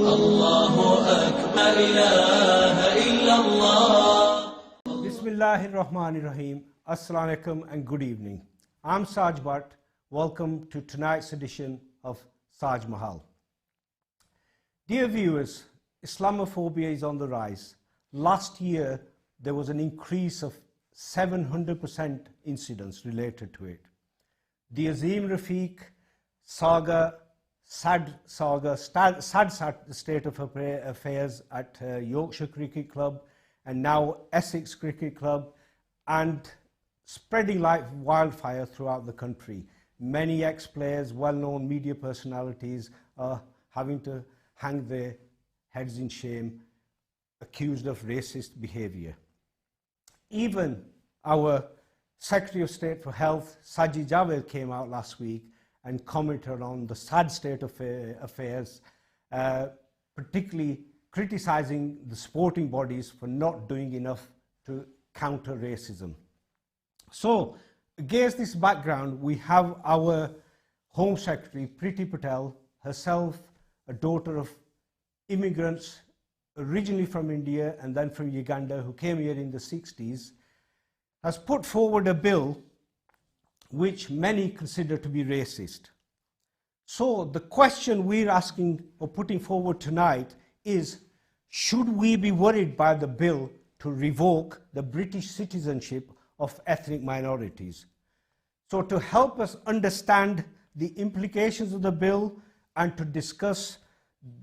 الله أكبر لا إله إلا الله. Bismillahir Rahmanir Rahim. Assalamu alaikum and good evening. I'm SAJ Bhatt. Welcome to tonight's edition of SAJ Mahal. Dear viewers, Islamophobia is on the rise. Last year, there was an increase of 700% incidents related to it. The Azim Rafiq saga, sad state of affairs at Yorkshire Cricket Club and now Essex Cricket Club, and spreading like wildfire throughout the country. Many ex-players, well-known media personalities are having to hang their heads in shame, accused of racist behaviour. Even our Secretary of State for Health, Sajid Javed, came out last week and commented on the sad state of affairs, particularly criticising the sporting bodies for not doing enough to counter racism. So, against this background, we have our Home Secretary, Priti Patel, herself a daughter of immigrants originally from India and then from Uganda, who came here in the 60s, has put forward a bill which many consider to be racist. So the question we're asking or putting forward tonight is, should we be worried by the bill to revoke the British citizenship of ethnic minorities? So to help us understand the implications of the bill and to discuss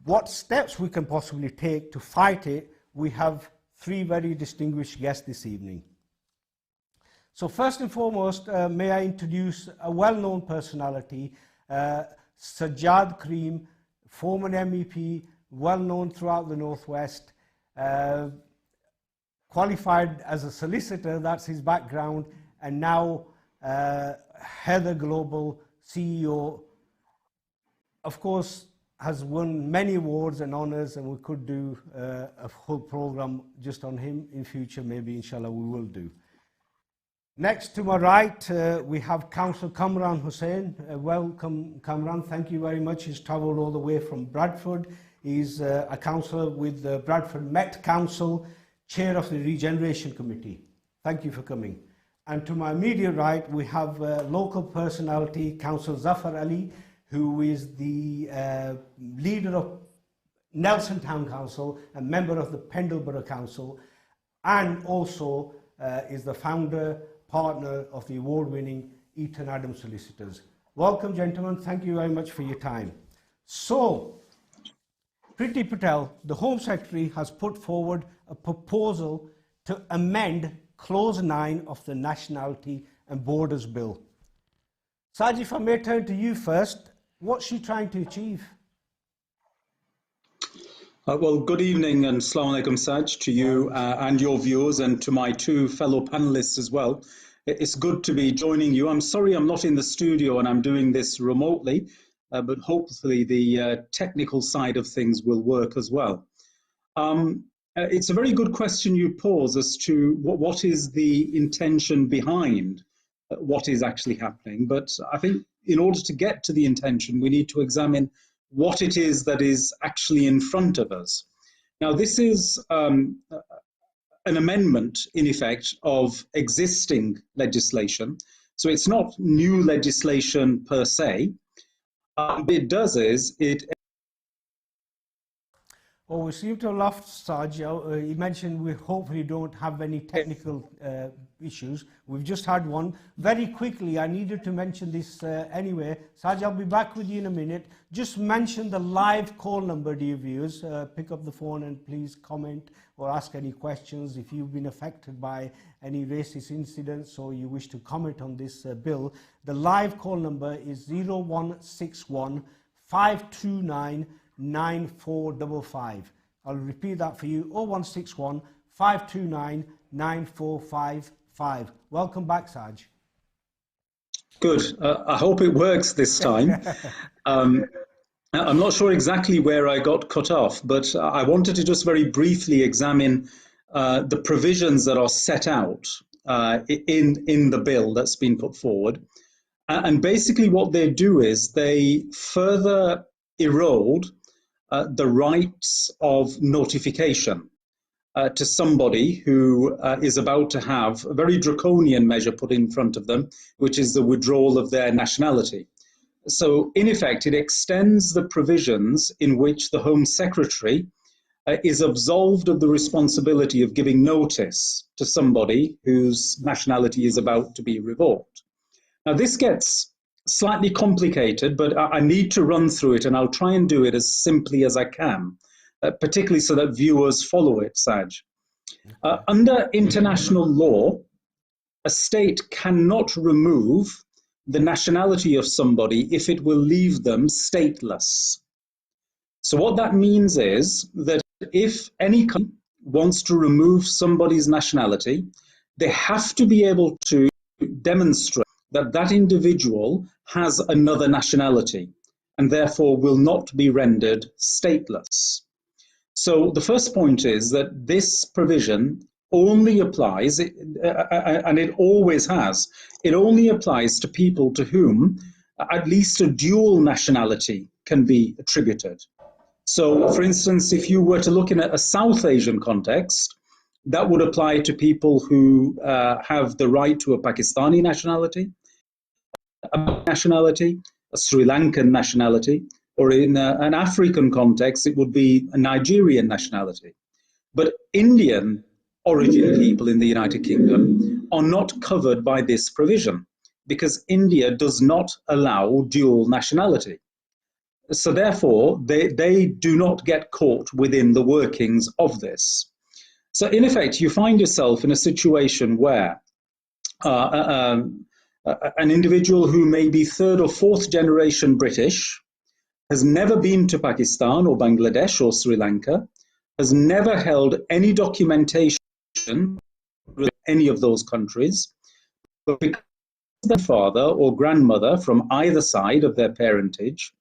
what steps we can possibly take to fight it, we have three very distinguished guests this evening. So first and foremost, may I introduce a well-known personality, Sajjad Karim, former MEP, well-known throughout the Northwest, qualified as a solicitor, that's his background, and now Heather Global CEO. Of course, has won many awards and honours, and we could do a whole programme just on him in future, maybe inshallah we will do. Next to my right, we have Councillor Kamran Hussain. Welcome, Kamran. Thank you very much. He's travelled all the way from Bradford. He's a councillor with the Bradford Met Council, chair of the Regeneration Committee. Thank you for coming. And to my immediate right, we have local personality, Councillor Zafar Ali, who is the leader of Nelson Town Council, a member of the Pendleborough Council, and also is the founder, partner of the award-winning Eaton Adams Solicitors. Welcome, gentlemen. Thank you very much for your time. So, Priti Patel, the Home Secretary, has put forward a proposal to amend Clause 9 of the Nationality and Borders Bill. Sajid, if I may turn to you first, what's she trying to achieve? Well, good evening and Assalamu alaikum, Saj, to you and your viewers, and to my two fellow panelists as well. It's good to be joining you. I'm sorry I'm not in the studio and I'm doing this remotely, but hopefully the technical side of things will work as well. It's a very good question you pose as to what is the intention behind what is actually happening. But I think in order to get to the intention, we need to examine what it is that is actually in front of us. Now, this is an amendment, in effect, of existing legislation. So it's not new legislation per se. What it does is it... Oh, we seem to have lost Saj. You mentioned we hopefully don't have any technical issues. We've just had one. Very quickly, I needed to mention this anyway. Saj, I'll be back with you in a minute. Just mention the live call number, dear viewers. Pick up the phone and please comment or ask any questions. If you've been affected by any racist incidents or you wish to comment on this bill, the live call number is 0161 529 9455. I'll repeat that for you, 0161 529 9455. Welcome back, Saj. Good. I hope it works this time. I'm not sure exactly where I got cut off, but I wanted to just very briefly examine the provisions that are set out in the bill that's been put forward. And basically what they do is they further erode the rights of notification to somebody who is about to have a very draconian measure put in front of them, which is the withdrawal of their nationality. So in effect, it extends the provisions in which the Home Secretary is absolved of the responsibility of giving notice to somebody whose nationality is about to be revoked. Now, this gets slightly complicated, but I need to run through it, and I'll try and do it as simply as I can, particularly so that viewers follow it, Saj. Under international law, a state cannot remove the nationality of somebody if it will leave them stateless. So what that means is that if any country wants to remove somebody's nationality, they have to be able to demonstrate that that individual has another nationality and therefore will not be rendered stateless. So the first point is that this provision only applies, and it always has, it only applies to people to whom at least a dual nationality can be attributed. So, for instance, if you were to look in a South Asian context, that would apply to people who have the right to a Pakistani nationality, a Sri Lankan nationality, or in an African context, it would be a Nigerian nationality. But Indian origin people in the United Kingdom are not covered by this provision because India does not allow dual nationality. So therefore, they do not get caught within the workings of this. So in effect, you find yourself in a situation where an individual who may be third or fourth generation British has never been to Pakistan or Bangladesh or Sri Lanka, has never held any documentation with any of those countries, but because their father or grandmother from either side of their parentage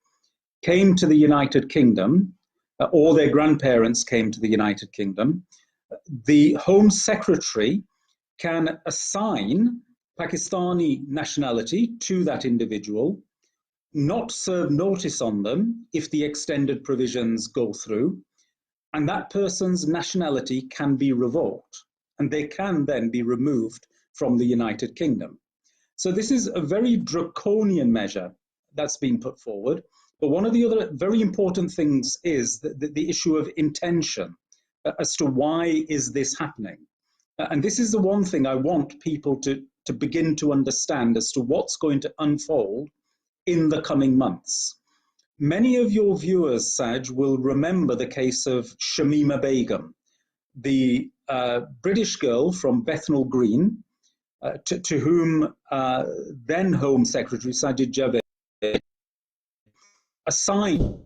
came to the United Kingdom, or their grandparents came to the United Kingdom, the Home Secretary can assign Pakistani nationality to that individual, not serve notice on them if the extended provisions go through, and that person's nationality can be revoked, and they can then be removed from the United Kingdom. So this is a very draconian measure that's been put forward. But one of the other very important things is the issue of intention as to why is this happening. And this is the one thing I want people to begin to understand as to what's going to unfold in the coming months. Many of your viewers, Saj, will remember the case of Shamima Begum, the British girl from Bethnal Green, to whom then Home Secretary Sajid Javid assigned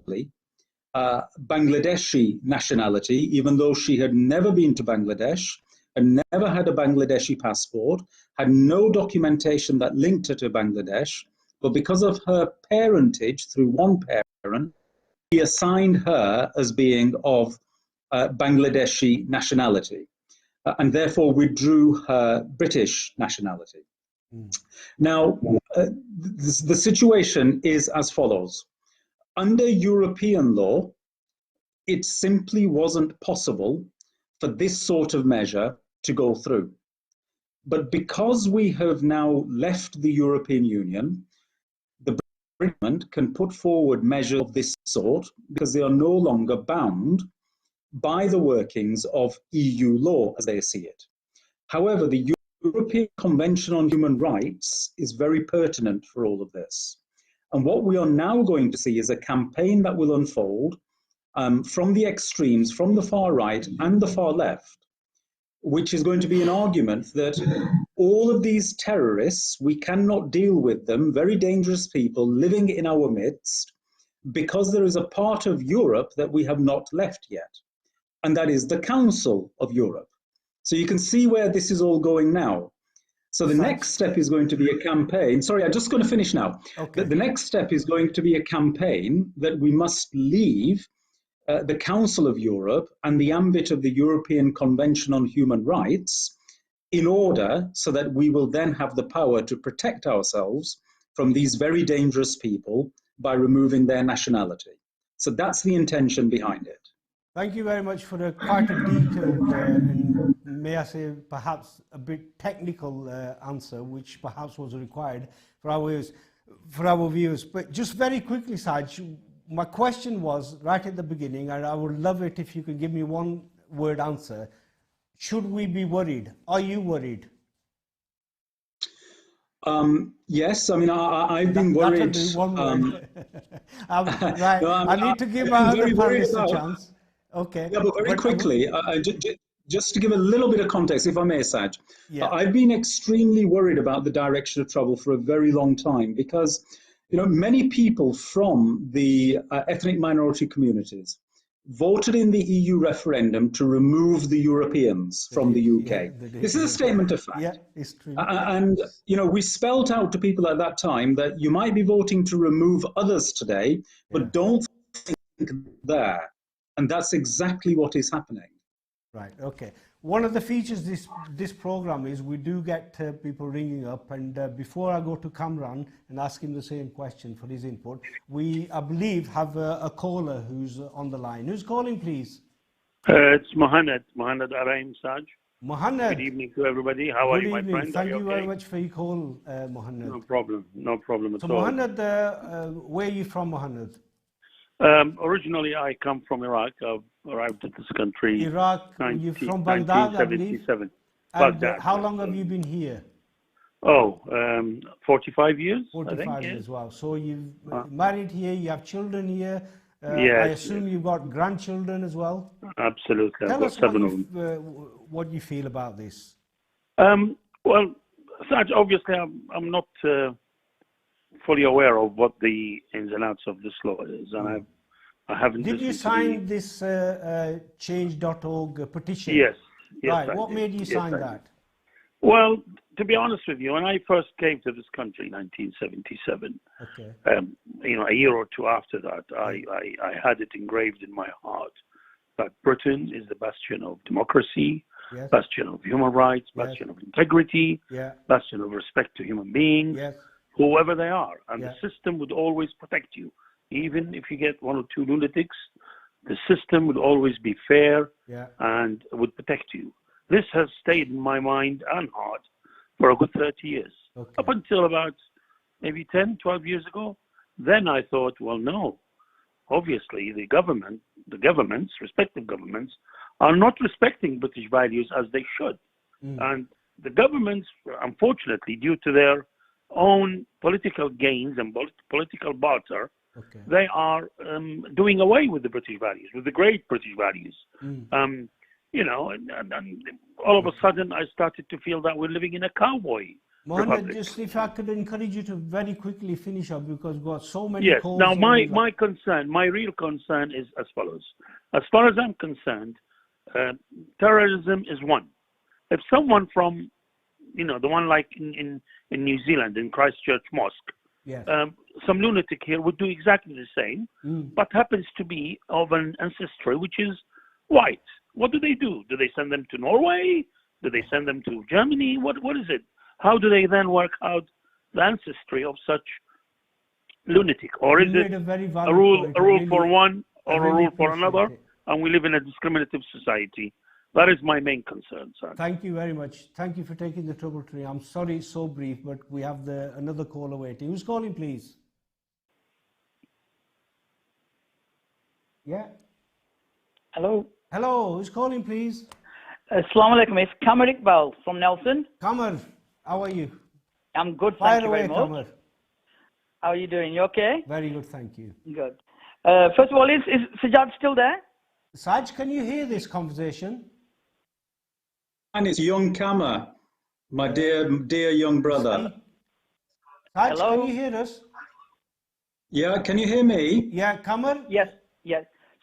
Bangladeshi nationality, even though she had never been to Bangladesh and never had a Bangladeshi passport, had no documentation that linked her to Bangladesh, but because of her parentage through one parent, he assigned her as being of Bangladeshi nationality, and therefore withdrew her British nationality. Now, the situation is as follows. Under European law, it simply wasn't possible for this sort of measure to go through. But because we have now left the European Union, the government can put forward measures of this sort because they are no longer bound by the workings of EU law as they see it. However, the European Convention on Human Rights is very pertinent for all of this. And what we are now going to see is a campaign that will unfold from the extremes, from the far right and the far left, which is going to be an argument that all of these terrorists, we cannot deal with them, very dangerous people living in our midst, because there is a part of Europe that we have not left yet, and that is the Council of Europe. So you can see where this is all going now. So the next step is going to be a campaign. Sorry, I'm just going to finish now. Okay. The next step is going to be a campaign that we must leave the Council of Europe and the ambit of the European Convention on Human Rights in order so that we will then have the power to protect ourselves from these very dangerous people by removing their nationality. So that's the intention behind it. Thank you very much for quite a detailed and, may I say, perhaps a bit technical answer, which perhaps was required for our viewers. But just very quickly, Saj, my question was right at the beginning, and I would love it if you could give me one word answer. Should we be worried? Are you worried? Yes, I mean, I've been worried. That'll do, one word. Right, No, I need to give my other panelists a chance. Okay. Yeah, but very quickly, just to give a little bit of context, if I may, Saj, yeah. I've been extremely worried about the direction of travel for a very long time because, you know, many people from the ethnic minority communities voted in the EU referendum to remove the Europeans from the UK. Yeah, this is a statement of fact. Yeah, it's true. And, you know, we spelled out to people at that time that you might be voting to remove others today, but don't think there. And that's exactly what is happening. Right, okay. One of the features this program is we do get people ringing up, and before I go to Kamran and ask him the same question for his input, we, I believe, have a caller who's on the line. Who's calling, please? It's Mohammed Araim Saj. Mohammed. Good evening to everybody. How are you, my friend? Thank you very much for your call, Mohammed. No problem at all. So, Mohammed, where are you from, Mohammed? Originally, I come from Iraq. I've arrived at this country. Iraq, you're from Baghdad, I believe? 1977. And how long have you been here? 45 years. 45 years, wow. So you've married here, you have children here. Yes, I assume you've got grandchildren as well? Absolutely. Tell us what you feel about this. Well, Saj, obviously, I'm not fully aware of what the ins and outs of this law is, and I haven't. Did you sign this change.org petition? Yes. Right. What made you sign that? Well, to be honest with you, when I first came to this country in 1977, you know, a year or two after that, I had it engraved in my heart that Britain is the bastion of democracy, bastion of human rights, bastion of integrity, bastion of respect to human beings, whoever they are. And the system would always protect you. Even if you get one or two lunatics, the system would always be fair and would protect you. This has stayed in my mind and heart for a good 30 years, up until about maybe 10, 12 years ago. Then I thought, well, no, obviously the governments, respective governments, are not respecting British values as they should. And the governments, unfortunately, due to their own political gains and political barter, they are doing away with the British values, with the great British values. You know, and all of a sudden I started to feel that we're living in a cowboy Mohammed, just if I could encourage you to very quickly finish up, because we've got so many calls. Now my concern, my real concern is as follows. As far as I'm concerned, terrorism is one. If someone from, you know, the one like in New Zealand, in Christchurch Mosque, some lunatic here would do exactly the same, but happens to be of an ancestry which is white. What do? Do they send them to Norway? Do they send them to Germany? What is it? How do they then work out the ancestry of such lunatic? Or is it a rule for one or a rule for another? And we live in a discriminative society. That is my main concern, sir. Thank you very much. Thank you for taking the trouble to me. I'm sorry it's so brief, but we have another caller waiting. Who's calling, please? Yeah. Hello. Hello. Who's calling, please? Assalamu alaikum. It's Kashif Iqbal from Nelson. Kamar, how are you? I'm good, thank you very much. Kamar. How are you doing? You okay? Very good, thank you. Good. First of all, is Sajjad still there? Saj, can you hear this conversation? And it's young Kama, my dear young brother. Saj, hello? Can you hear us? Yeah, can you hear me? Yeah, Kamar? Yes.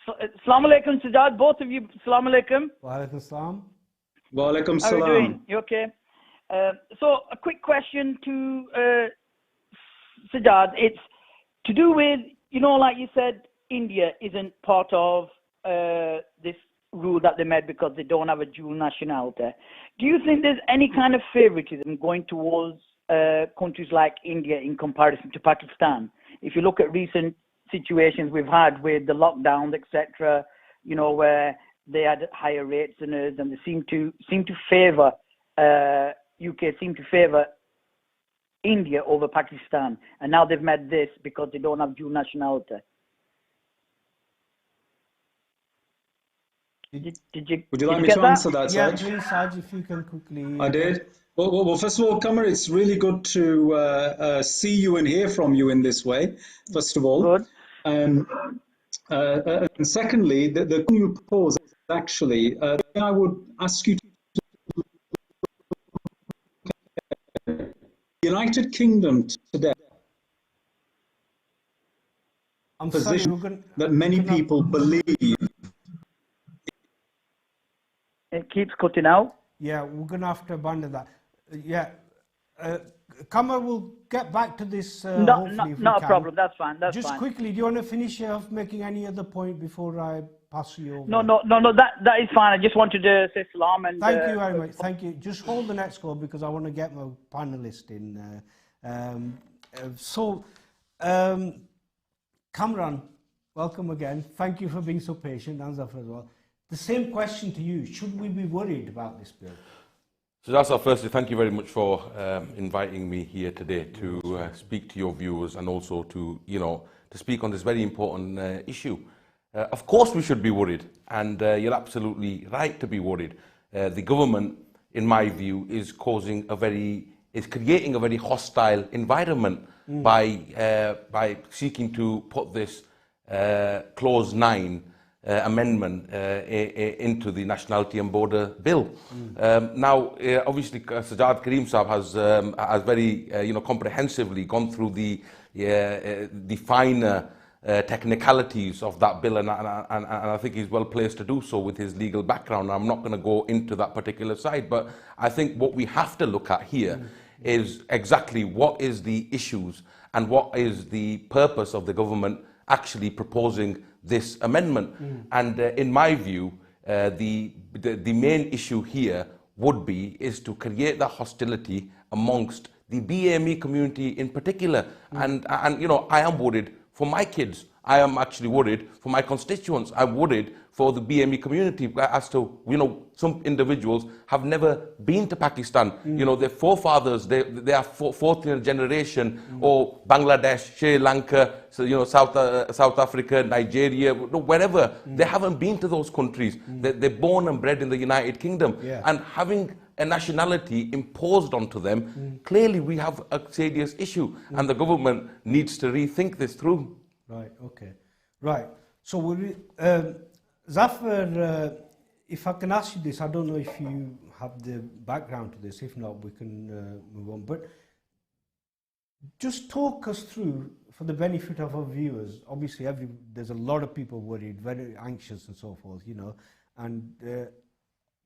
So, Assalamu alaikum, Sajjad. Both of you, Assalamu alaikum. Wa alaikum salam. Wa alaikum salam. How are you doing? You okay? So, a quick question to Sajjad. It's to do with, you know, like you said, India isn't part of this rule that they made because they don't have a dual nationality. Do you think there's any kind of favoritism going towards countries like India in comparison to Pakistan? If you look at recent situations we've had with the lockdowns, etc., you know, where they had higher rates than us, and they seem to favour UK seem to favour India over Pakistan, and now they've made this because they don't have dual nationality. Did you? Would you like me get to that? answer that, Yeah, Saj? please, Saj, if you can quickly. I did. Well, first of all, Kamar, it's really good to see you and hear from you in this way, first of all. Good. And secondly, the thing you propose, actually, I would ask you to the United Kingdom today. I'm sorry, that many people believe. It keeps cutting out. Yeah, we're going to have to abandon that. Yeah, Kamar will get back to this. Not a problem. That's fine. That's Just fine. quickly, do you want to finish off making any other point before I pass you over? No. That is fine. I just wanted to say salam and. Thank you very much. Thank you. Just hold the next call because I want to get my panelist in. Kamran, welcome again. Thank you for being so patient, and Zafar as well. The same question to you. Should we be worried about this bill? So that's our firstly, thank you very much for inviting me here today to speak to your viewers and also to, to speak on this very important issue. Of course we should be worried, and you're absolutely right to be worried. The government, in my view, is creating a very hostile environment by seeking to put this Clause 9 amendment into the Nationality and Border Bill. Now, obviously, Sajjad Karim Saab has very, comprehensively gone through the finer technicalities of that bill, and I think he's well placed to do so with his legal background. I'm not going to go into that particular side, but I think what we have to look at here is exactly what is the issues and what is the purpose of the government actually proposing this amendment. And in my view, the main issue here is to create that hostility amongst the BAME community in particular. And I am worried for my kids. I am actually worried for my constituents. I'm worried for the BAME community as to, some individuals have never been to Pakistan. Their forefathers, they are fourth generation, or Bangladesh, Sri Lanka, South Africa, Nigeria, wherever. They haven't been to those countries. They're born and bred in the United Kingdom. And having a nationality imposed onto them, clearly we have a serious issue, and the government needs to rethink this through. Right, okay. Right. So, Zafar, if I can ask you this, I don't know if you have the background to this. If not, we can move on. But just talk us through, for the benefit of our viewers. Obviously, there's a lot of people worried, very anxious and so forth, and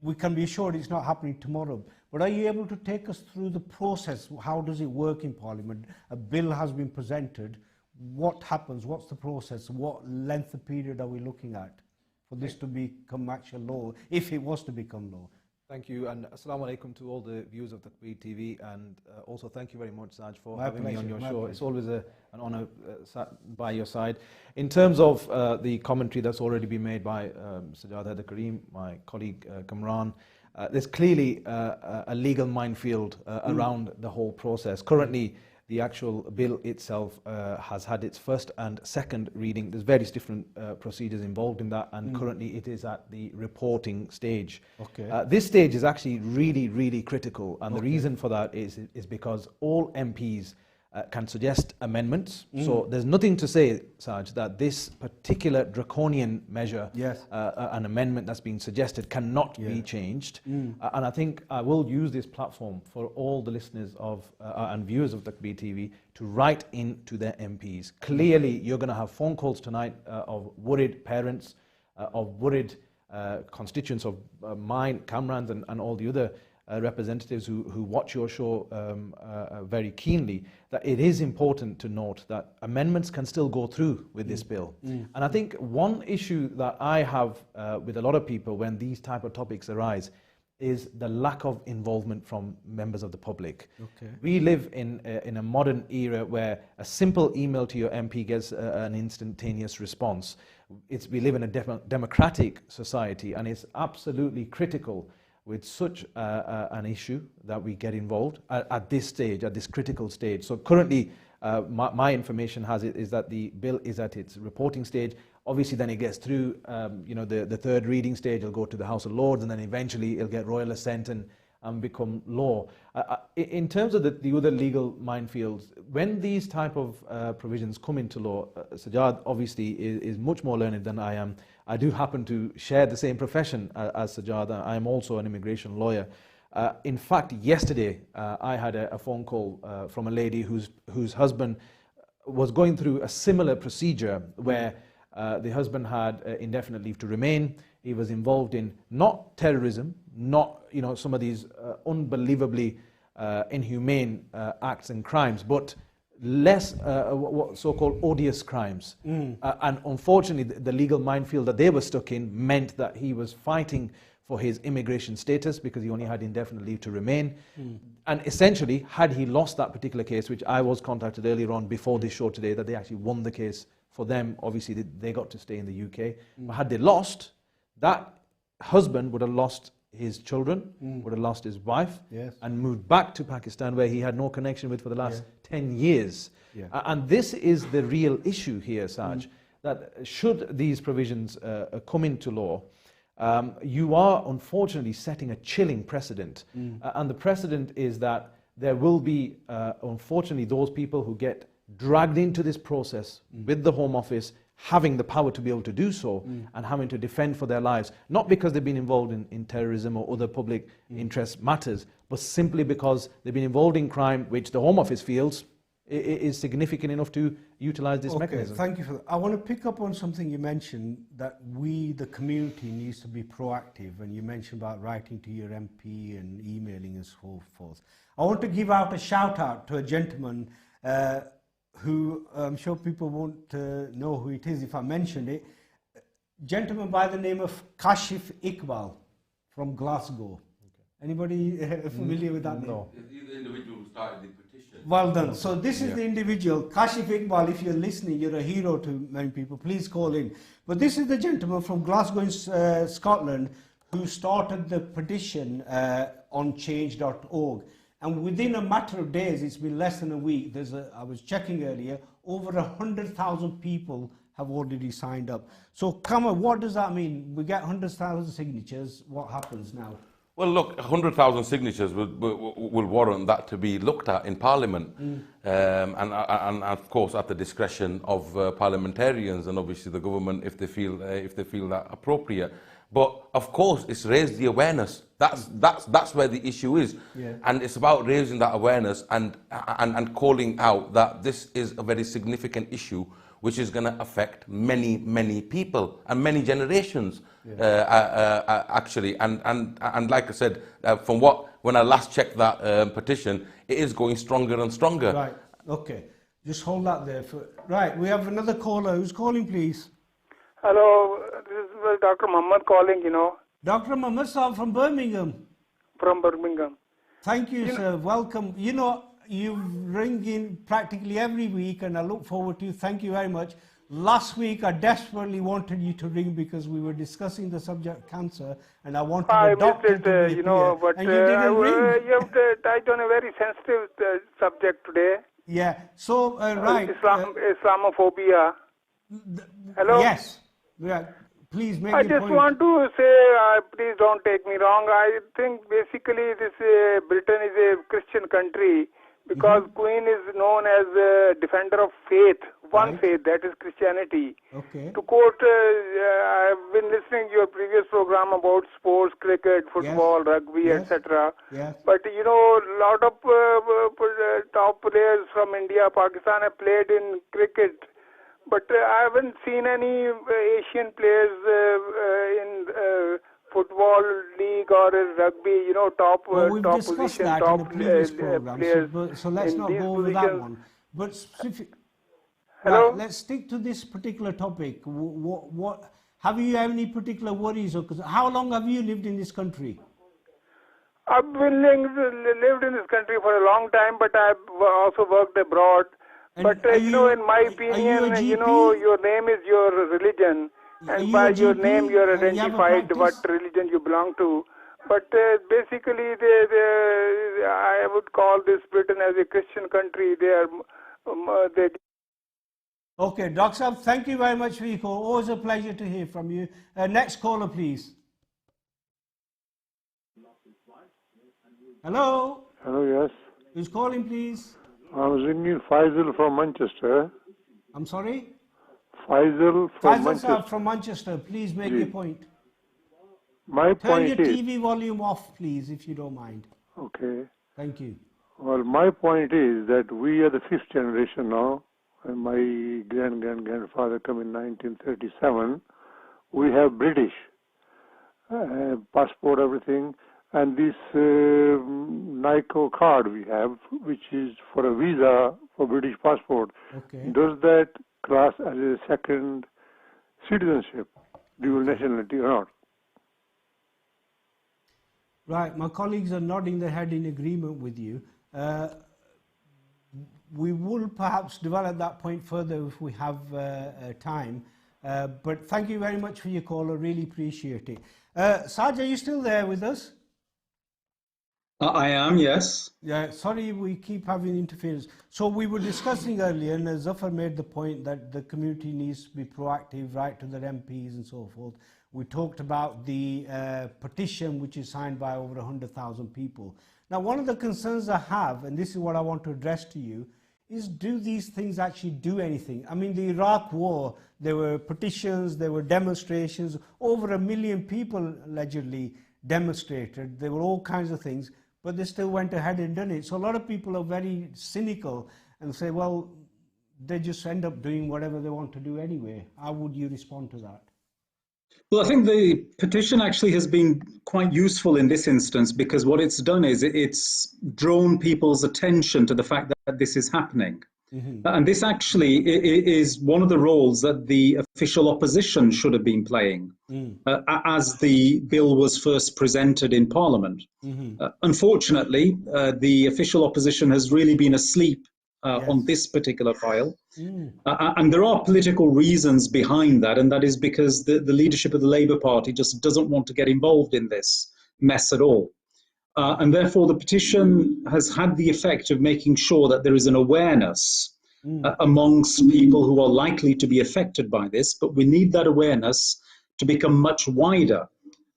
we can be assured it's not happening tomorrow. But are you able to take us through the process? How does it work in Parliament? A bill has been presented. What happens? What's the process? What length of period are we looking at for this to become actual law, if it was to become law? Thank you, and assalamu alaikum to all the viewers of Takbeer TV, and also thank you very much, Saj, for having me on your show. It's always an honor by your side. In terms of the commentary that's already been made by Sajjad Karim, my colleague Kamran, there's clearly a legal minefield around the whole process. Currently, the actual bill itself has had its first and second reading. There's various different procedures involved in that, and currently it is at the reporting stage. Okay. This stage is actually really, really critical, and the reason for that is because all MPs can suggest amendments. So there's nothing to say, Saj, that this particular draconian measure, an amendment that's been suggested, cannot be changed. And I think I will use this platform for all the listeners of and viewers of Takbeer TV to write in to their MPs. Clearly, you're going to have phone calls tonight of worried parents, of worried constituents of mine, Kamran's, and all the other representatives who watch your show very keenly, that it is important to note that amendments can still go through with this bill. And I think one issue that I have with a lot of people when these type of topics arise is the lack of involvement from members of the public. Okay. We live in a modern era where a simple email to your MP gets an instantaneous response. We live in a democratic society, and it's absolutely critical with such an issue that we get involved at this stage, at this critical stage. So currently, my information has it is that the bill is at its reporting stage. Obviously, then it gets through, the third reading stage. It'll go to the House of Lords, and then eventually it'll get royal assent and become law. In terms of the other legal minefields, when these type of provisions come into law, Sajjad obviously is much more learned than I am. I do happen to share the same profession as Sajjad. I am also an immigration lawyer. In fact, yesterday I had a phone call from a lady whose husband was going through a similar procedure where the husband had indefinite leave to remain. He was involved in not terrorism, not some of these unbelievably inhumane acts and crimes, but less what so-called odious crimes. And unfortunately, the legal minefield that they were stuck in meant that he was fighting for his immigration status because he only had indefinite leave to remain. And essentially, had he lost that particular case, which I was contacted earlier on before this show today, that they actually won the case for them. Obviously, they got to stay in the UK. But had they lost, that husband would have lost his children, would have lost his wife, and moved back to Pakistan, where he had no connection with for the last 10 years. And this is the real issue here, Saj, that should these provisions come into law, you are unfortunately setting a chilling precedent. And the precedent is that there will be, unfortunately, those people who get dragged into this process with the Home Office having the power to be able to do so and having to defend for their lives, not because they've been involved in terrorism or other public interest matters, but simply because they've been involved in crime which the Home Office feels is significant enough to utilize this mechanism. Thank you for that. I want to pick up on something you mentioned, that we, the community, needs to be proactive, and you mentioned about writing to your MP and emailing and so forth. I want to give out a shout out to a gentleman who I'm sure people won't know who it is if I mentioned it. Gentleman by the name of Kashif Iqbal from Glasgow. Anybody familiar with that name? No. He's the individual who started the petition. Well done. So this is the individual, Kashif Iqbal. If you're listening, you're a hero to many people. Please call in. But this is the gentleman from Glasgow in Scotland who started the petition on change.org. And within a matter of days, it's been less than a week, I was checking earlier, over 100,000 people have already signed up. So, Kamal, what does that mean? We get 100,000 signatures, what happens now? Well, look, 100,000 signatures will warrant that to be looked at in Parliament, and of course at the discretion of parliamentarians and obviously the government if they feel that appropriate. But of course, it's raised the awareness. That's where the issue is, and it's about raising that awareness and calling out that this is a very significant issue, which is going to affect many people and many generations, actually. And like I said, when I last checked that petition, it is going stronger and stronger. Right. Okay. Just hold that there. Right. We have another caller. Who's calling, please? Hello, this is Dr. Muhammad calling, Dr. Muhammad Saab from Birmingham. From Birmingham. Thank you, sir. Welcome. You ring in practically every week, and I look forward to you. Thank you very much. Last week, I desperately wanted you to ring because we were discussing the subject cancer, and I wanted a doctor to and you didn't ring. You have touched on a very sensitive subject today. Yeah. So, right. Islamophobia. Hello? Yes. Yeah. Please make I just want to say, please don't take me wrong. I think basically Britain is a Christian country because Queen is known as a defender of faith, one faith, that is Christianity. Okay. To quote, I've been listening to your previous program about sports, cricket, football, rugby, etc. Yes. But a lot of top players from India, Pakistan have played in cricket. But I haven't seen any Asian players in football league or rugby, top we've top discussed position, that top in the previous program, players. so let's not go over that one. But Hello? Let's stick to this particular topic. What have you any particular worries? Or how long have you lived in this country? I've been lived in this country for a long time, but I've also worked abroad. And but in my opinion, your name is your religion, and by your name you are identified what religion you belong to. But basically, I would call this Britain as a Christian country. Okay, Dr. Saab, thank you very much for your call. Always a pleasure to hear from you. Next caller, please. Hello? Hello, yes. Who's calling, please? I was ringing Faisal from Manchester. I'm sorry? Faisal from Manchester. Faisal from Manchester, please make your point. My point is... Turn your TV volume off, please, if you don't mind. Okay. Thank you. Well, my point is that we are the fifth generation now. And my grandfather came in 1937. We have British passport, everything. And this NICO card we have, which is for a visa for British passport. Okay. Does that class as a second citizenship, dual nationality or not? Right, my colleagues are nodding their head in agreement with you. We will perhaps develop that point further if we have time. But thank you very much for your call. I really appreciate it. Saj, are you still there with us? I am, yes. Yeah, sorry we keep having interference. So we were discussing earlier, and Zafar made the point that the community needs to be proactive, right to their MPs and so forth. We talked about the petition which is signed by over 100,000 people. Now, one of the concerns I have, and this is what I want to address to you, is do these things actually do anything? I mean, the Iraq war, there were petitions, there were demonstrations, over 1 million people allegedly demonstrated, there were all kinds of things, but they still went ahead and done it. So a lot of people are very cynical and say, well, they just end up doing whatever they want to do anyway. How would you respond to that? Well, I think the petition actually has been quite useful in this instance, because what it's done is it's drawn people's attention to the fact that this is happening. Mm-hmm. And this actually is one of the roles that the official opposition should have been playing as the bill was first presented in Parliament. Mm-hmm. Unfortunately, the official opposition has really been asleep on this particular file. And there are political reasons behind that, and that is because the leadership of the Labour Party just doesn't want to get involved in this mess at all. And therefore, the petition has had the effect of making sure that there is an awareness amongst people who are likely to be affected by this, but we need that awareness to become much wider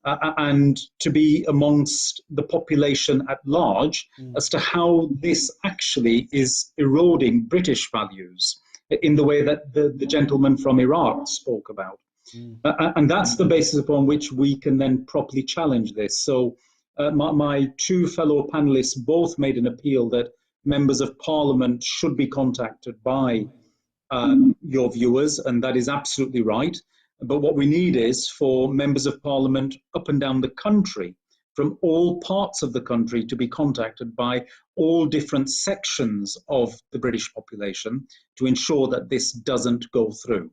and to be amongst the population at large as to how this actually is eroding British values in the way that the gentleman from Iraq spoke about. And that's the basis upon which we can then properly challenge this. So my two fellow panelists both made an appeal that members of Parliament should be contacted by your viewers, and that is absolutely right. But what we need is for members of Parliament up and down the country, from all parts of the country, to be contacted by all different sections of the British population to ensure that this doesn't go through.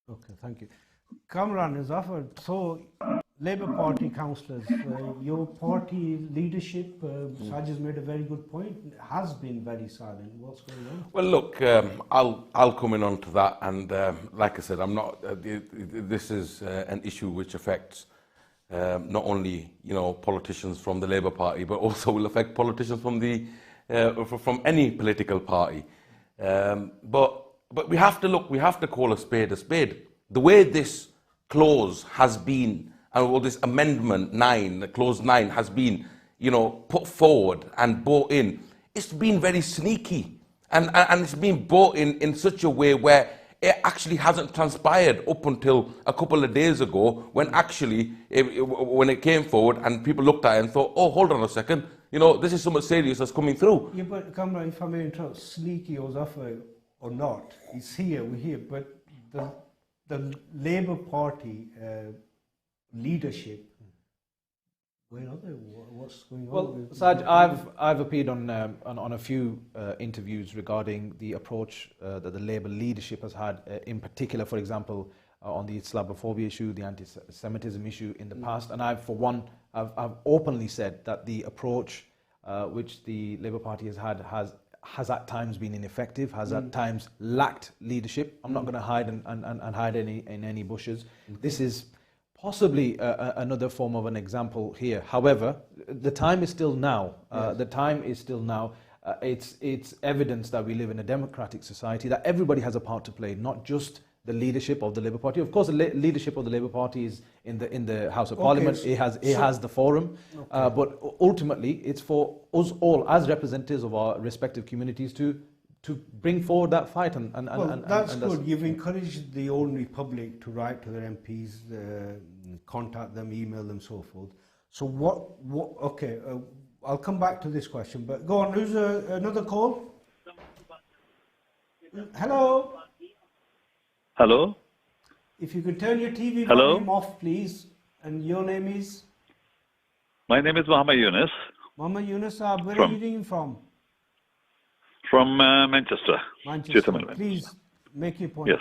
Okay, thank you. Kamran is offered. So, Labour Party councillors, your party leadership, Saj has made a very good point, has been very silent. What's going on? Well, look, I'll come in on to that, and like I said, I'm not. This is an issue which affects not only politicians from the Labour Party, but also will affect politicians from the from any political party. But we have to look. We have to call a spade a spade. The way this clause has been. And this amendment 9, clause 9, has been, put forward and brought in. It's been very sneaky, and it's been brought in such a way where it actually hasn't transpired up until a couple of days ago, when actually, when it came forward and people looked at it and thought, oh, hold on a second, this is something serious that's coming through. Yeah, but Kamran, if I may interrupt, sneaky or not, it's here, we're here, but the Labour Party leadership, where are they? What's going on? Well, Saj, I've appeared on a few interviews regarding the approach that the Labour leadership has had. In particular, for example, on the Islamophobia issue, the anti-Semitism issue in the past, and I've openly said that the approach which the Labour Party has had has at times been ineffective, has at times lacked leadership. I'm not going to hide and hide in any bushes. This is possibly another form of an example here. However, the time is still now. The time is still now. It's evidence that we live in a democratic society, that everybody has a part to play, not just the leadership of the Labour Party. Of course, the leadership of the Labour Party is in the House of Parliament. It has the forum, but ultimately, it's for us all as representatives of our respective communities to bring forward that fight. That's good. You've encouraged the ordinary public to write to their MPs, contact them, email them, so forth. So what? Okay, I'll come back to this question, but go on. Who's another call? Hello. Hello? If you could turn your TV volume off, please. And your name is? My name is Muhammad Yunus. Muhammad Yunus, where are you ringing from? From Manchester. Manchester. Please make your point. Yes.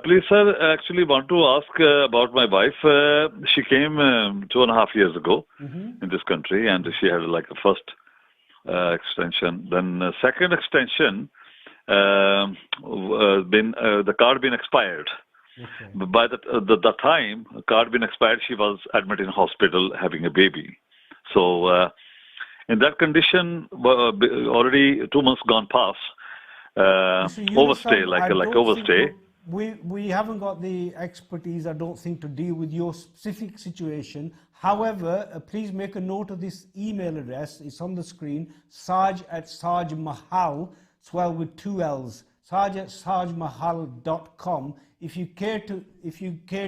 Please, sir, I actually want to ask about my wife. She came 2.5 years ago in this country, and she had like a first extension. Then second extension, the card been expired. By the time the card been expired, she was admitted in hospital having a baby. So in that condition, already 2 months gone past, overstay, like overstay. We haven't got the expertise, I don't think, to deal with your specific situation. However, please make a note of this email address. It's on the screen, SAJ Mahal, spelled with 2 L's, SAJ@sajmahal.com. If you care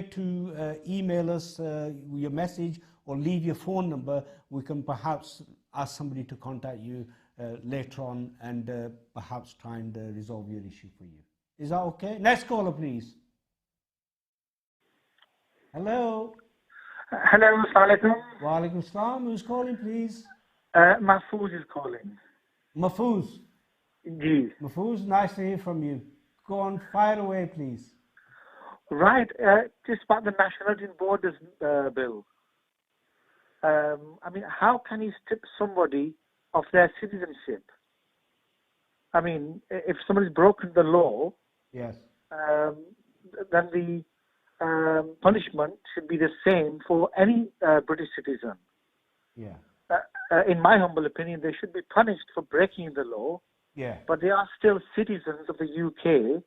to email us your message or leave your phone number, we can perhaps ask somebody to contact you later on and perhaps try and resolve your issue for you. Is that okay? Next caller, please. Hello. Hello, Assalamualaikum. Wa alaikum salam. Who's calling, please? Mahfouz is calling. Mahfouz. Ji. Mahfouz, nice to hear from you. Go on, fire away, please. Right, just about the Nationality and Borders bill. I mean, how can you strip somebody of their citizenship? I mean, if somebody's broken the law, yes, then the punishment should be the same for any British citizen. Yeah. In my humble opinion, they should be punished for breaking the law. Yeah. But they are still citizens of the UK,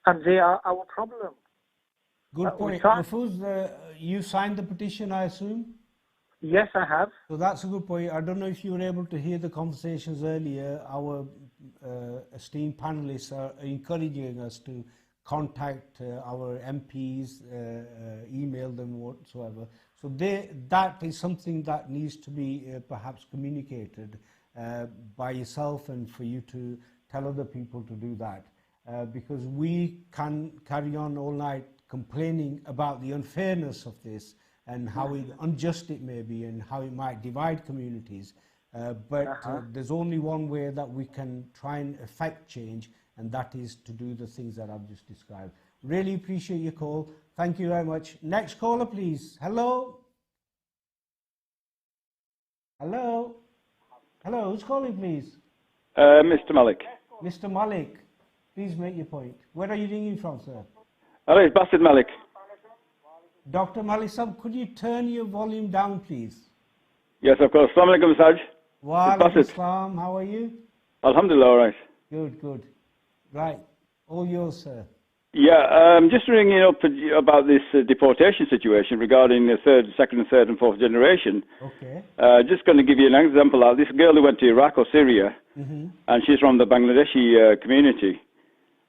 and they are our problem. Good point. Mahfouz, you signed the petition, I assume? Yes, I have. So that's a good point. I don't know if you were able to hear the conversations earlier. Our esteemed panelists are encouraging us to contact our MPs, email them whatsoever. So that is something that needs to be perhaps communicated by yourself, and for you to tell other people to do that. Because we can carry on all night complaining about the unfairness of this and how unjust it may be and how it might divide communities. But there's only one way that we can try and effect change, and that is to do the things that I've just described. Really appreciate your call. Thank you very much. Next caller, please. Hello? Hello? Hello, who's calling, please? Mr. Malik. Mr. Malik, please make your point. Where are you ringing from, sir? Hello, it's Basid Malik. Dr. Malik Sab, could you turn your volume down, please? Yes, of course. Assalamu alaikum, Saj. Wa alaikum salam. How are you? Alhamdulillah, all right. Good, good. Right. All yours, sir. Yeah, just ringing up about this deportation situation regarding the second and third and fourth generation. Okay. Just going to give you an example. This girl who went to Iraq or Syria, and she's from the Bangladeshi community.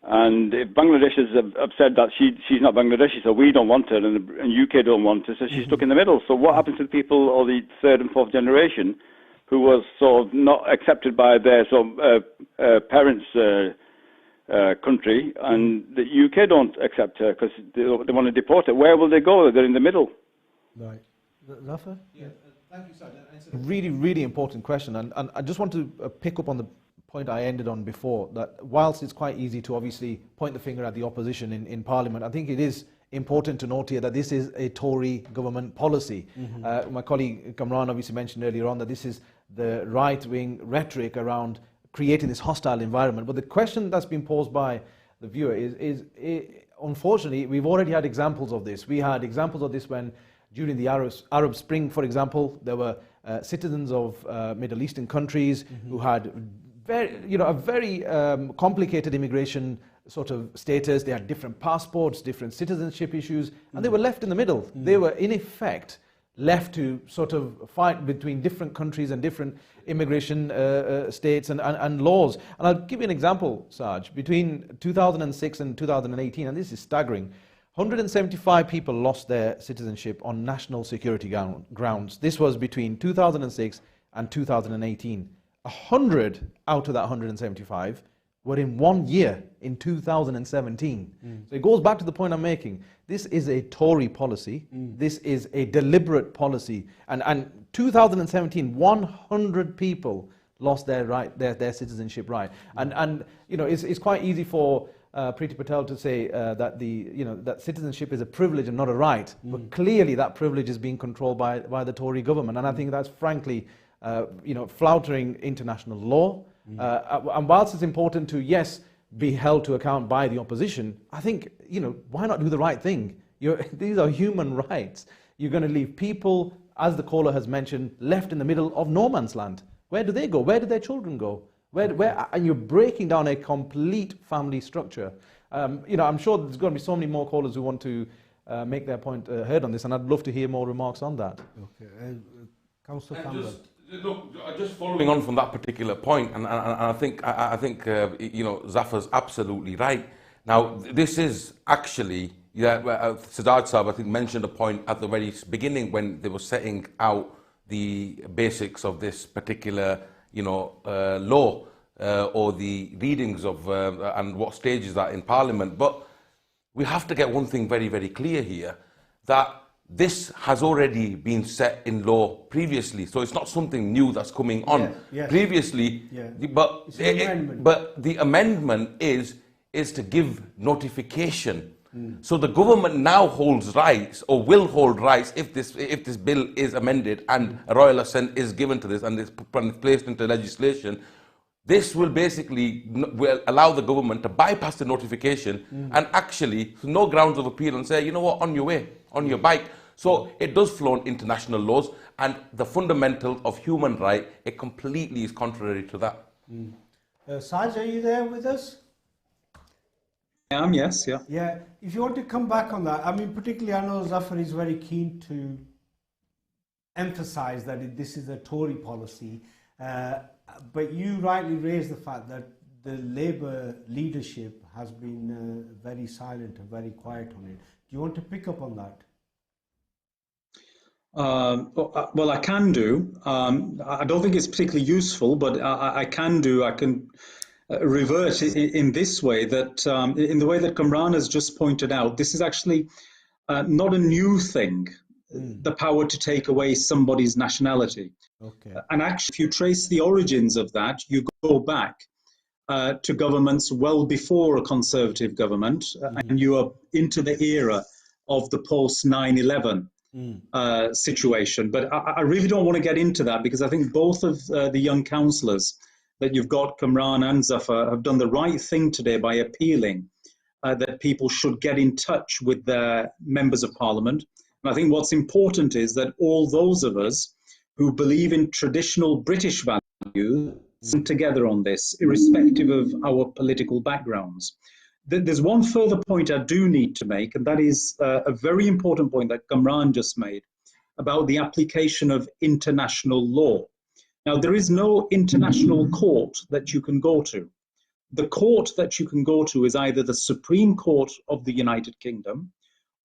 And if Bangladesh has said that she's not Bangladeshi, so we don't want her, and UK don't want her, so she's stuck in the middle. So what happens to the people of the third and fourth generation who was sort of not accepted by their parents' country, and the UK don't accept her because they want to deport her? Where will they go? They're in the middle. Right. Rafa? Yeah, thank you, sir. It's a really, really important question, and I just want to pick up on the point I ended on before, that whilst it's quite easy to obviously point the finger at the opposition in Parliament, I think it is important to note here that this is a Tory government policy. My colleague Kamran obviously mentioned earlier on that this is the right-wing rhetoric around creating this hostile environment. But the question that's been posed by the viewer is unfortunately, we've already had examples of this. We had examples of this when, during the Arab Spring, for example, there were citizens of Middle Eastern countries who had a very complicated immigration sort of status. They had different passports, different citizenship issues, and they were left in the middle. They were, in effect, left to sort of fight between different countries and different immigration states and laws. And I'll give you an example, Saj. Between 2006 and 2018, and this is staggering, 175 people lost their citizenship on national security grounds. This was between 2006 and 2018. 100 out of that 175 were in 1 year, in 2017. So it goes back to the point I'm making. This is a Tory policy. This is a deliberate policy. And 2017, 100 people lost their right, their citizenship right. And it's quite easy for Priti Patel to say that that citizenship is a privilege and not a right. But clearly that privilege is being controlled by the Tory government. And I think that's frankly flouting international law. And whilst it's important to, yes, be held to account by the opposition, I think, why not do the right thing? These are human rights. You're going to leave people, as the caller has mentioned, left in the middle of no man's land. Where do they go? Where do their children go? And you're breaking down a complete family structure. I'm sure there's going to be so many more callers who want to make their point heard on this, and I'd love to hear more remarks on that. Okay. Councillor Campbell. Look, just following on from that particular point, and I think Zafar's absolutely right. Now, this is actually, Sajad Saab, I think, mentioned a point at the very beginning when they were setting out the basics of this particular, law or the readings of and what stage is that in Parliament. But we have to get one thing very, very clear here, that this has already been set in law previously, so it's not something new that's coming on. Previously, but the amendment is to give notification. So the government now holds rights, or will hold rights, if this bill is amended and a royal assent is given to this and it's placed into legislation. This will basically allow the government to bypass the notification and actually, no grounds of appeal, and say, you know what, on your way, on your bike. So it does flow in international laws, and the fundamental of human right, it completely is contrary to that. Saj, are you there with us? I am, yes, yeah. Yeah, if you want to come back on that, I mean, particularly I know Zafar is very keen to emphasize that this is a Tory policy. But you rightly raised the fact that the Labour leadership has been very silent and very quiet on it. Do you want to pick up on that? Well, I can do. I don't think it's particularly useful, but I can do. I can revert in this way, that in the way that Kamran has just pointed out, this is actually not a new thing. The power to take away somebody's nationality. Okay. And actually, if you trace the origins of that, you go back to governments well before a Conservative government, and you are into the era of the post 9/11 situation. But I really don't want to get into that, because I think both of the young councillors that you've got, Kamran and Zafar, have done the right thing today by appealing that people should get in touch with their members of Parliament. And I think what's important is that all those of us who believe in traditional British values come together on this, irrespective of our political backgrounds. There's one further point I do need to make, and that is a very important point that Kamran just made about the application of international law. Now, there is no international court that you can go to. The court that you can go to is either the Supreme Court of the United Kingdom,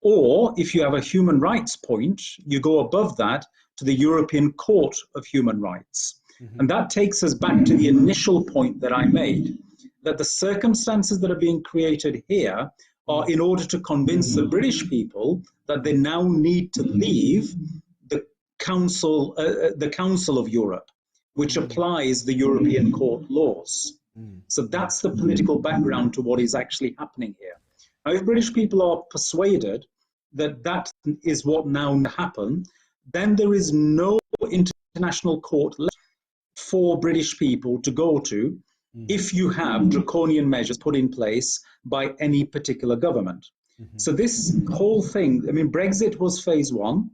or if you have a human rights point, you go above that to the European Court of Human Rights. And that takes us back to the initial point that I made, that the circumstances that are being created here are in order to convince the British people that they now need to leave the Council of Europe, which applies the European Court laws. So that's the political background to what is actually happening here. Now, if British people are persuaded that that is what now happen, then there is no international court left for British people to go to if you have draconian measures put in place by any particular government. So this whole thing, I mean, Brexit was phase one.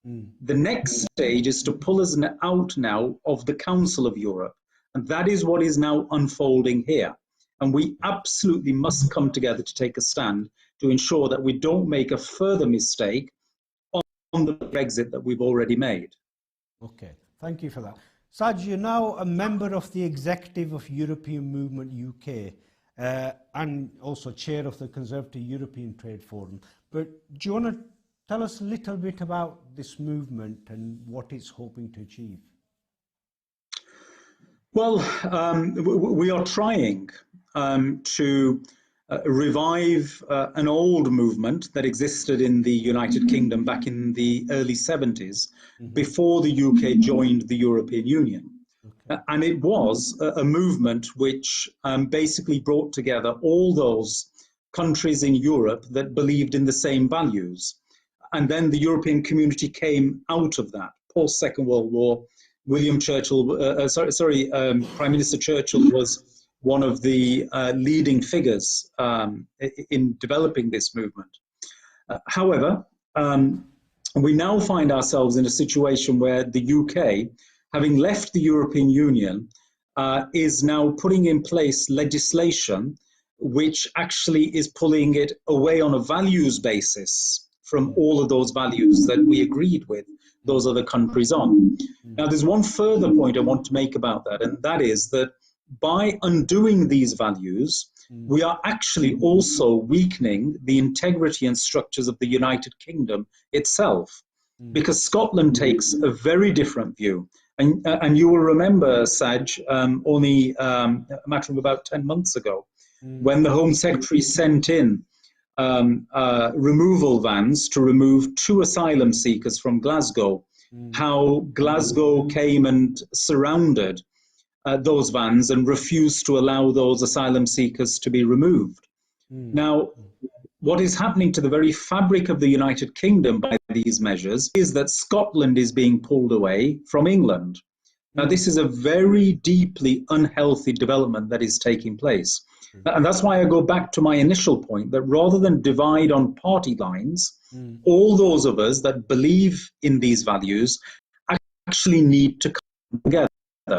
The next stage is to pull us out now of the Council of Europe. And that is what is now unfolding here. And we absolutely must come together to take a stand to ensure that we don't make a further mistake on the Brexit that we've already made. Okay, thank you for that. Saj, you're now a member of the executive of European Movement UK and also chair of the Conservative European Trade Forum. But do you want to tell us a little bit about this movement and what it's hoping to achieve? Well, we are trying to revive an old movement that existed in the United Kingdom back in the early 70s, before the UK joined the European Union. And it was a movement which basically brought together all those countries in Europe that believed in the same values. And then the European community came out of that post-Second World War. William Churchill, Prime Minister Churchill was one of the leading figures in developing this movement. However, we now find ourselves in a situation where the UK, having left the European Union, is now putting in place legislation which actually is pulling it away on a values basis from all of those values that we agreed with those other countries on. Now, there's one further point I want to make about that, and that is that by undoing these values, we are actually also weakening the integrity and structures of the United Kingdom itself, because Scotland takes a very different view. And you will remember, Saj, only a matter of about 10 months ago, when the Home Secretary sent in removal vans to remove 2 asylum seekers from Glasgow, how Glasgow came and surrounded those vans and refused to allow those asylum seekers to be removed. Now, what is happening to the very fabric of the United Kingdom by these measures is that Scotland is being pulled away from England. Now, this is a very deeply unhealthy development that is taking place. And that's why I go back to my initial point that rather than divide on party lines, all those of us that believe in these values actually need to come together.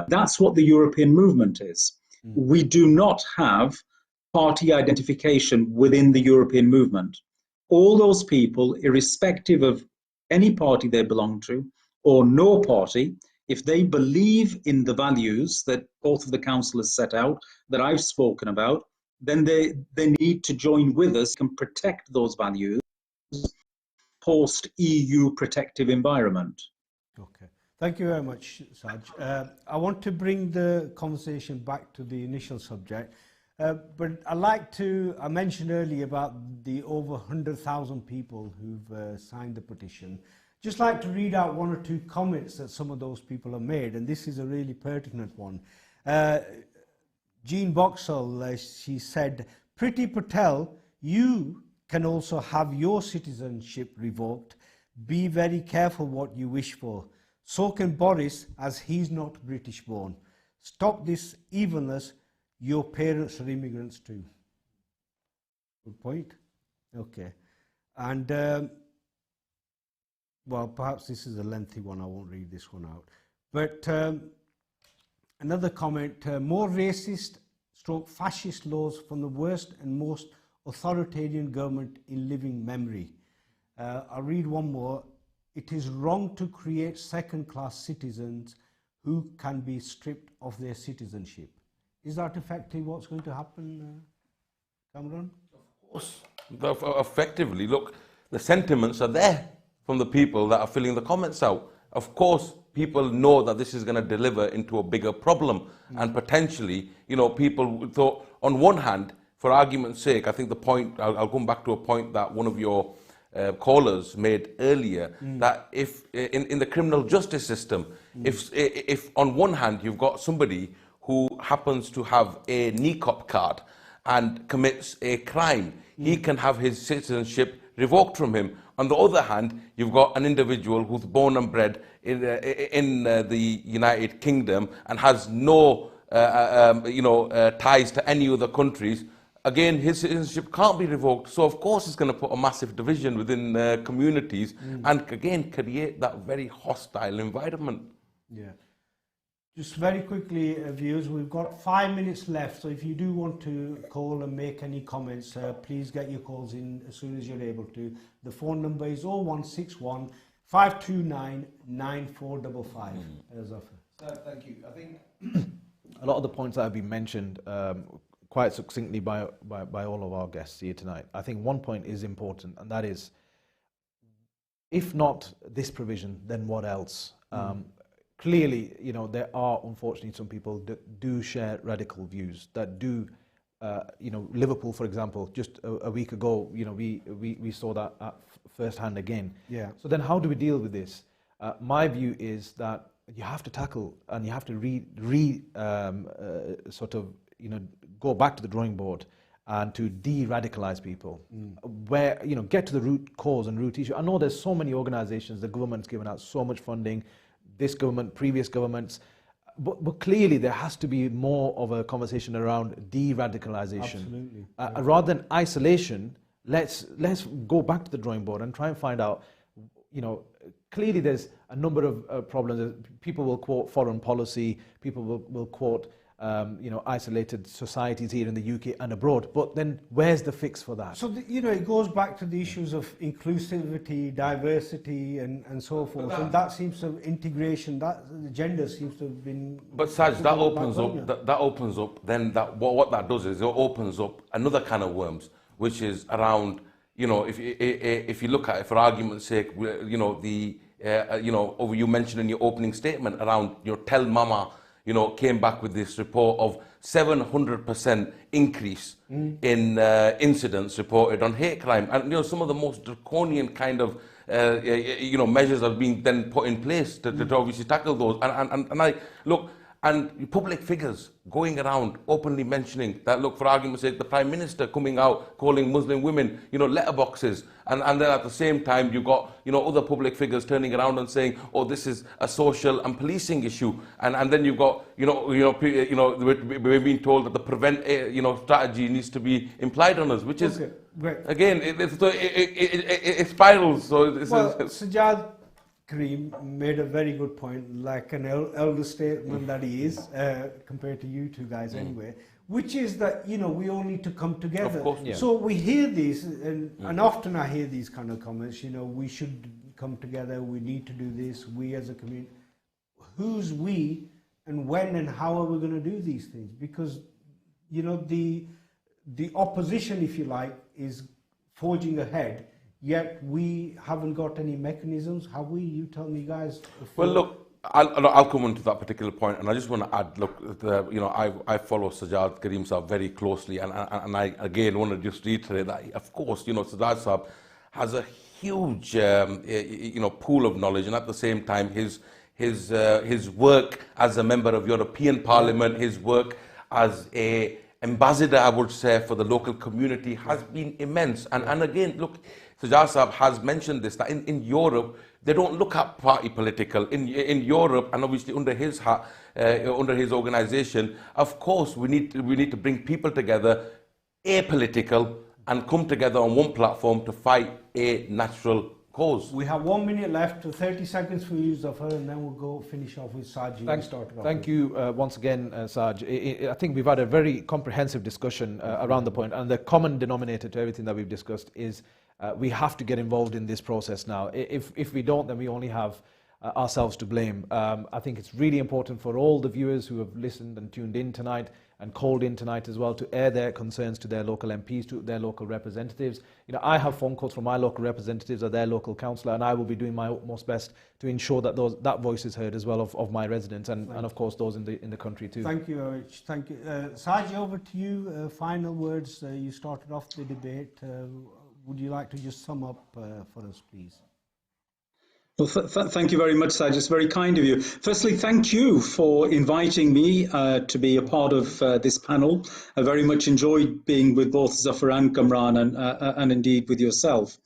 That's what the European movement is. We do not have party identification within the European movement. All those people, irrespective of any party they belong to or no party, if they believe in the values that both of the councillors set out, that I've spoken about, then they need to join with us and protect those values post-EU protective environment. Okay. Thank you very much, Saj. I want to bring the conversation back to the initial subject, but I mentioned earlier about the over 100,000 people who've signed the petition. Just like to read out 1 or 2 comments that some of those people have made, and this is a really pertinent one. Jean Boxall, she said, Priti Patel, you can also have your citizenship revoked. Be very careful what you wish for. So can Boris, as he's not British born. Stop this evilness. Your parents are immigrants too. Good point. Okay. And, well, perhaps this is a lengthy one. I won't read this one out. But another comment, more racist / fascist laws from the worst and most authoritarian government in living memory. I'll read one more. It is wrong to create second-class citizens who can be stripped of their citizenship. Is that effectively what's going to happen, Cameron? Of course. Effectively, look, the sentiments are there from the people that are filling the comments out. Of course, people know that this is going to deliver into a bigger problem, and potentially, you know, people thought, on one hand, for argument's sake, I think the point, I'll come back to a point that one of your callers made earlier, that if in the criminal justice system, if on one hand you've got somebody who happens to have a NICOP card and commits a crime, he can have his citizenship revoked from him. On the other hand, you've got an individual who's born and bred in the United Kingdom and has no ties to any other countries. Again, his citizenship can't be revoked. So, of course, it's going to put a massive division within communities and, again, create that very hostile environment. Yeah. Just very quickly, viewers, we've got 5 minutes left. So if you do want to call and make any comments, please get your calls in as soon as you're able to. The phone number is 0161 529 9455. Thank you. I think a lot of the points that have been mentioned quite succinctly by all of our guests here tonight. I think one point is important, and that is, if not this provision, then what else? Clearly, there are unfortunately some people that do share radical views, that do, Liverpool, for example, just a week ago, we saw that at first hand again. Yeah. So then how do we deal with this? My view is that you have to tackle and you have to go back to the drawing board and to de-radicalize people, where, get to the root cause and root issue. I know there's so many organizations, the government's given out so much funding, this government, previous governments, but clearly there has to be more of a conversation around de-radicalization. Absolutely. Rather than isolation, let's go back to the drawing board and try and find out, clearly there's a number of problems. People will quote foreign policy, people will quote isolated societies here in the UK and abroad, but then where's the fix for that? So, it goes back to the issues of inclusivity, diversity, and so forth, and that seems to integration, that the gender seems to have been... But Saj, that opens up, then what that does is it opens up another can of worms, which is around, if you look at it, for argument's sake, you mentioned in your opening statement around, Tell Mama, came back with this report of 700% increase in incidents reported on hate crime. And, some of the most draconian kind of, measures are being then put in place to obviously tackle those. And I look, and public figures going around openly mentioning that, look, for argument's sake, the Prime Minister coming out calling Muslim women, letterboxes, and then at the same time you've got, other public figures turning around and saying, oh, this is a social and policing issue, and then you've got, we're being told that the prevent, strategy needs to be implied on us, which is, again, it spirals. So Sajjad Karim made a very good point, like an elder statesman that he is, compared to you two guys anyway, which is that, we all need to come together. Of course, yeah. So we hear these, and often I hear these kind of comments, we should come together, we need to do this, we as a community. Who's we, and when and how are we going to do these things? Because, the opposition, if you like, is forging ahead, yet we haven't got any mechanisms, have we? You tell me, guys. Well, look, I'll come on to that particular point, and I just want to add, look, I follow Sajjad Karim Saab very closely, and I again want to just reiterate that, of course, Sajjad Saab has a huge, pool of knowledge, and at the same time, his work as a member of European Parliament, his work as a ambassador, I would say, for the local community has been immense. And again, look, Sajjad Saab has mentioned this, that in Europe, they don't look at party political. In Europe, and obviously under his hat, under his organisation, of course, we need to bring people together, apolitical, and come together on one platform to fight a natural cause. We have 1 minute left, 30 seconds for you, Zafar, and then we'll go finish off with Saj. Thank you once again, Saj. I think we've had a very comprehensive discussion around the point, and the common denominator to everything that we've discussed is we have to get involved in this process now. If we don't, then we only have ourselves to blame. I think it's really important for all the viewers who have listened and tuned in tonight and called in tonight as well to air their concerns to their local MPs, to their local representatives. I have phone calls from my local representatives or their local councillor, and I will be doing my utmost best to ensure that that voice is heard as well of my residents and of course those in the country too. Thank you, Rich. Thank you. Saj, over to you. Final words. You started off the debate. Would you like to just sum up for us, please? Well, thank you very much, Saj. It's very kind of you. Firstly, thank you for inviting me to be a part of this panel. I very much enjoyed being with both Zafar and Kamran, and indeed with yourself.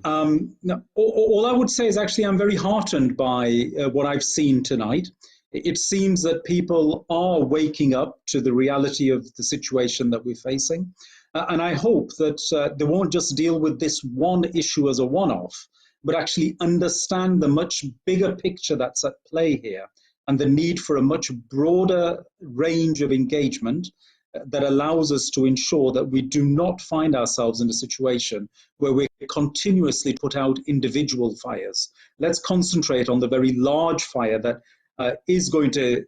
Now, all I would say is actually I'm very heartened by what I've seen tonight. It seems that people are waking up to the reality of the situation that we're facing. And I hope that they won't just deal with this one issue as a one-off, but actually understand the much bigger picture that's at play here and the need for a much broader range of engagement that allows us to ensure that we do not find ourselves in a situation where we continuously put out individual fires. Let's concentrate on the very large fire that is going to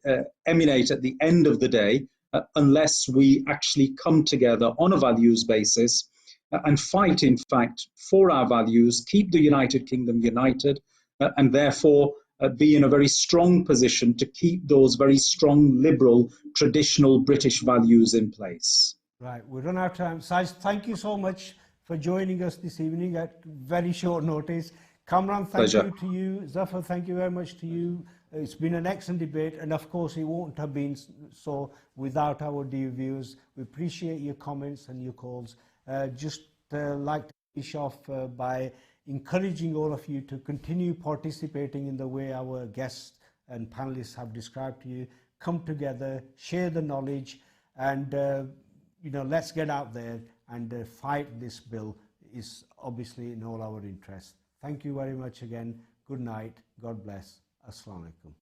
emanate at the end of the day unless we actually come together on a values basis and fight, in fact, for our values, keep the United Kingdom united, and therefore be in a very strong position to keep those very strong, liberal, traditional British values in place. Right, we run out of time. Saj, thank you so much for joining us this evening at very short notice. Kamran, thank you to you. Zafar, thank you very much to you. It's been an excellent debate, and of course it won't have been so without our dear viewers. We appreciate your comments and your calls. Just like to finish off by encouraging all of you to continue participating in the way our guests and panelists have described to you. Come together, share the knowledge, and let's get out there and fight this bill. Is obviously in all our interest. Thank you very much again. Good night. God bless. Assalamu alaikum.